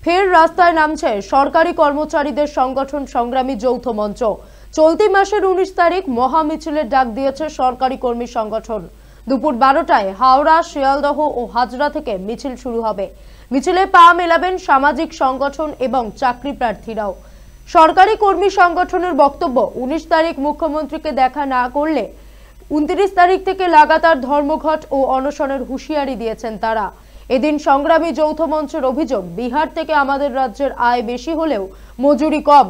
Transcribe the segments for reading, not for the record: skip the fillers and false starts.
ফের রাস্তায় নামছে সরকারি কর্মচারীদের সংগঠন সংগ্রামী যৌথ মঞ্চ। চলতি মাসের 19 তারিখ মহা মিছিলের ডাক দিয়েছে সরকারি কর্মী সংগঠন। দুপুর 12টায় হাওড়া, শিয়ালদহ ও হাজরা থেকে মিছিল শুরু হবে। মিছিলে পা মেলাবেন সামাজিক সংগঠন এবং চাকরি প্রার্থীরাও। সরকারি কর্মী সংগঠনের বক্তব্য, 19 তারিখ মুখ্যমন্ত্রীকে দেখা না করলে 29 তারিখ থেকে লাগাতার ধর্মঘট ও অনশনের হুঁশিয়ারি দিয়েছেন তারা। এদিন সংগ্রামী যৌথ মঞ্চের অভিযোগ, বিহার থেকে আমাদের রাজ্যের আয় বেশি হলেও মজুরি কম,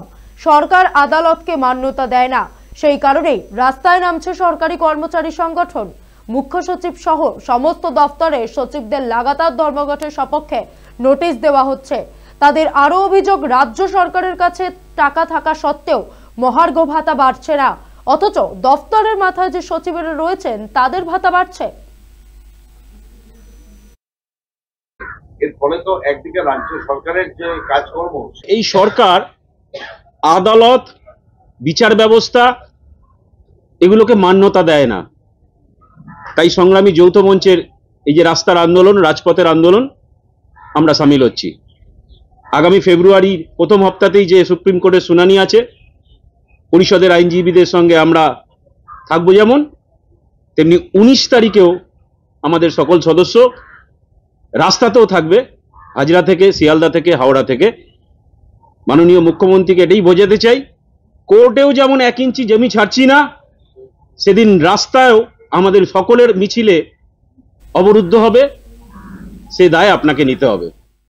সরকার আদালতকে মান্যতা দেয় না। সেই কারণেই রাস্তায় নামছে সরকারি কর্মচারী সংগঠন। মুখ্য সচিব সহ সমস্ত দফতরে সচিবদের লাগাতার ধর্মঘটের সপক্ষে নোটিশ দেওয়া হচ্ছে। তাদের আরও অভিযোগ, রাজ্য সরকারের কাছে টাকা থাকা সত্ত্বেও মহার্ঘ ভাতা বাড়ছে না, অথচ দফতরের মাথায় যে সচিবেরা রয়েছেন তাদের ভাতা বাড়ছে। এর ফলে তো একদিকে রাজ্য সরকারের যে কাজকর্ম, এই সরকার আদালত, বিচার ব্যবস্থা এগুলোকে মান্যতা দেয় না। তাই সংগ্রামী যৌথ মঞ্চের এই যে রাস্তার আন্দোলন, রাজপথের আন্দোলন, আমরা সামিল হচ্ছি। আগামী ফেব্রুয়ারির প্রথম হপ্তাতেই যে সুপ্রিম কোর্টের শুনানি আছে, পরিষদের আইনজীবীদের সঙ্গে আমরা থাকবো, যেমন তেমনি 19 তারিখেও আমাদের সকল সদস্য রাস্তাতেও থাকবে, হাজরা থেকে, শিয়ালদা থেকে, হাওড়া থেকে। মাননীয় মুখ্যমন্ত্রীকে এটাই বোঝাতে চাই, কোর্টেও যেমন 1 ইঞ্চি জমি ছাড়ছি না, সেদিন রাস্তায়ও আমাদের সকলের মিছিলে অবরুদ্ধ হবে, সে দায় আপনাকে নিতে হবে।